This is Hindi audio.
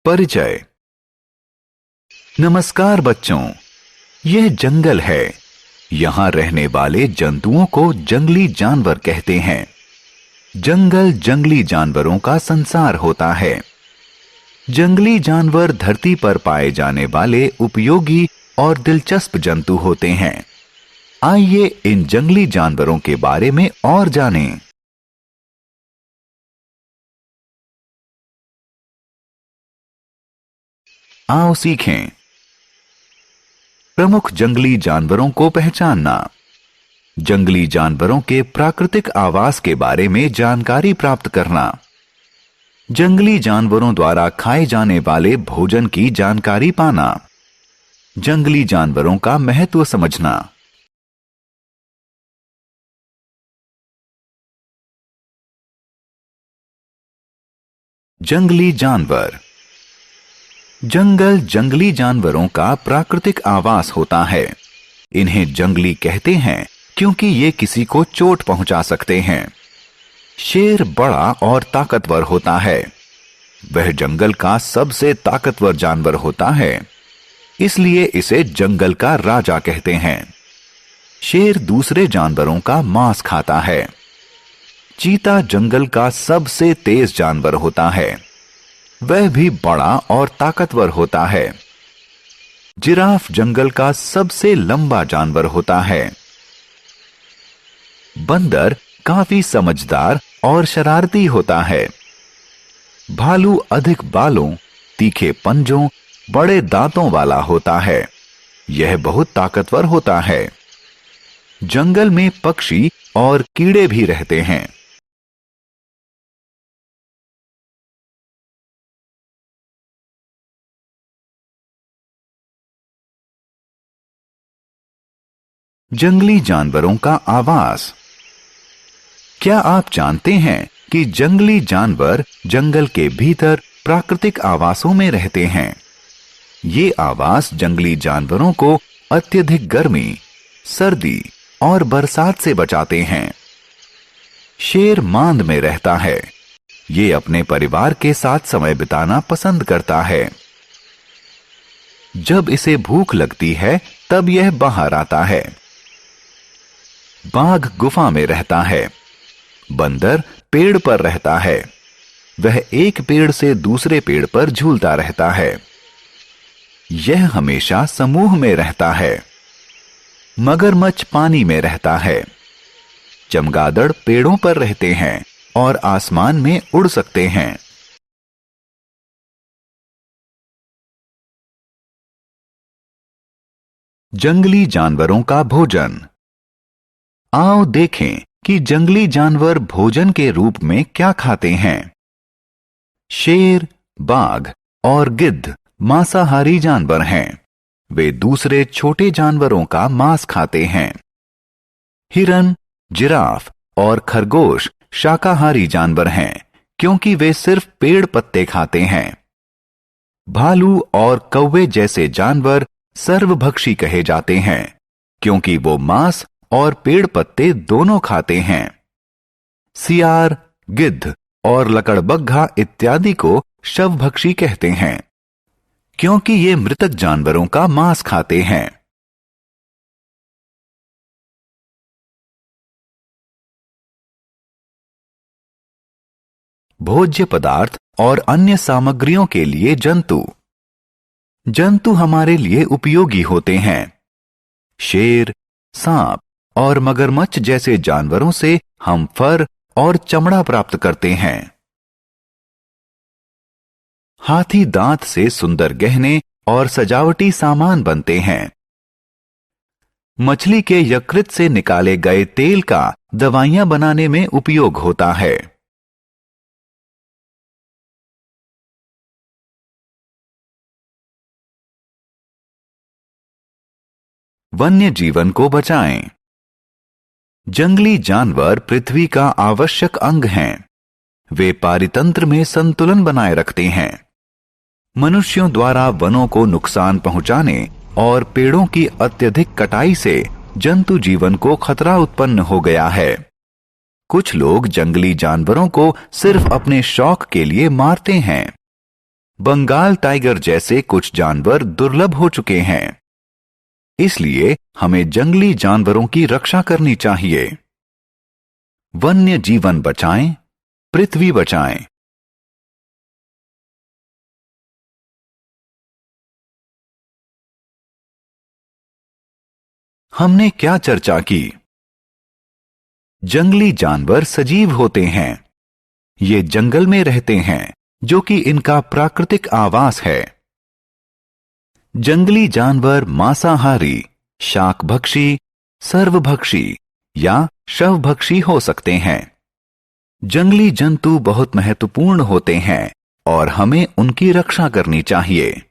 परिचय। नमस्कार बच्चों, यह जंगल है। यहाँ रहने वाले जंतुओं को जंगली जानवर कहते हैं। जंगल जंगली जानवरों का संसार होता है। जंगली जानवर धरती पर पाए जाने वाले उपयोगी और दिलचस्प जंतु होते हैं। आइए इन जंगली जानवरों के बारे में और जानें। आओ सीखें। प्रमुख जंगली जानवरों को पहचानना। जंगली जानवरों के प्राकृतिक आवास के बारे में जानकारी प्राप्त करना। जंगली जानवरों द्वारा खाए जाने वाले भोजन की जानकारी पाना। जंगली जानवरों का महत्व समझना। जंगली जानवर। जंगल जंगली जानवरों का प्राकृतिक आवास होता है। इन्हें जंगली कहते हैं क्योंकि ये किसी को चोट पहुंचा सकते हैं। शेर बड़ा और ताकतवर होता है। वह जंगल का सबसे ताकतवर जानवर होता है, इसलिए इसे जंगल का राजा कहते हैं। शेर दूसरे जानवरों का मांस खाता है। चीता जंगल का सबसे तेज जानवर होता है। वह भी बड़ा और ताकतवर होता है। जिराफ जंगल का सबसे लंबा जानवर होता है। बंदर काफी समझदार और शरारती होता है। भालू अधिक बालों, तीखे पंजों, बड़े दांतों वाला होता है। यह बहुत ताकतवर होता है। जंगल में पक्षी और कीड़े भी रहते हैं। जंगली जानवरों का आवास। क्या आप जानते हैं कि जंगली जानवर जंगल के भीतर प्राकृतिक आवासों में रहते हैं? ये आवास जंगली जानवरों को अत्यधिक गर्मी, सर्दी और बरसात से बचाते हैं। शेर मांद में रहता है। ये अपने परिवार के साथ समय बिताना पसंद करता है। जब इसे भूख लगती है तब यह बाहर आता है। बाघ गुफा में रहता है। बंदर पेड़ पर रहता है। वह एक पेड़ से दूसरे पेड़ पर झूलता रहता है। यह हमेशा समूह में रहता है। मगरमच्छ पानी में रहता है। चमगादड़ पेड़ों पर रहते हैं और आसमान में उड़ सकते हैं। जंगली जानवरों का भोजन। आओ देखें कि जंगली जानवर भोजन के रूप में क्या खाते हैं। शेर, बाघ और गिद्ध मांसाहारी जानवर हैं। वे दूसरे छोटे जानवरों का मांस खाते हैं। हिरन, जिराफ और खरगोश शाकाहारी जानवर हैं क्योंकि वे सिर्फ पेड़ पत्ते खाते हैं। भालू और कौवे जैसे जानवर सर्वभक्षी कहे जाते हैं क्योंकि वो मांस और पेड़ पत्ते दोनों खाते हैं। सियार, गिद्ध और लकड़बग्घा इत्यादि को शवभक्षी कहते हैं क्योंकि ये मृतक जानवरों का मांस खाते हैं। भोज्य पदार्थ और अन्य सामग्रियों के लिए जंतु। जंतु हमारे लिए उपयोगी होते हैं। शेर, सांप और मगरमच्छ जैसे जानवरों से हम फर और चमड़ा प्राप्त करते हैं। हाथी दांत से सुंदर गहने और सजावटी सामान बनते हैं। मछली के यकृत से निकाले गए तेल का दवाइयां बनाने में उपयोग होता है। वन्य जीवन को बचाएं। जंगली जानवर पृथ्वी का आवश्यक अंग हैं। वे पारितंत्र में संतुलन बनाए रखते हैं। मनुष्यों द्वारा वनों को नुकसान पहुंचाने और पेड़ों की अत्यधिक कटाई से जंतु जीवन को खतरा उत्पन्न हो गया है। कुछ लोग जंगली जानवरों को सिर्फ अपने शौक के लिए मारते हैं। बंगाल टाइगर जैसे कुछ जानवर दुर्लभ हो चुके हैं। इसलिए हमें जंगली जानवरों की रक्षा करनी चाहिए। वन्य जीवन बचाएं, पृथ्वी बचाएं। हमने क्या चर्चा की? जंगली जानवर सजीव होते हैं। ये जंगल में रहते हैं, जो कि इनका प्राकृतिक आवास है। जंगली जानवर मांसाहारी, शाकभक्षी, सर्वभक्षी या शवभक्षी हो सकते हैं। जंगली जंतु बहुत महत्वपूर्ण होते हैं और हमें उनकी रक्षा करनी चाहिए।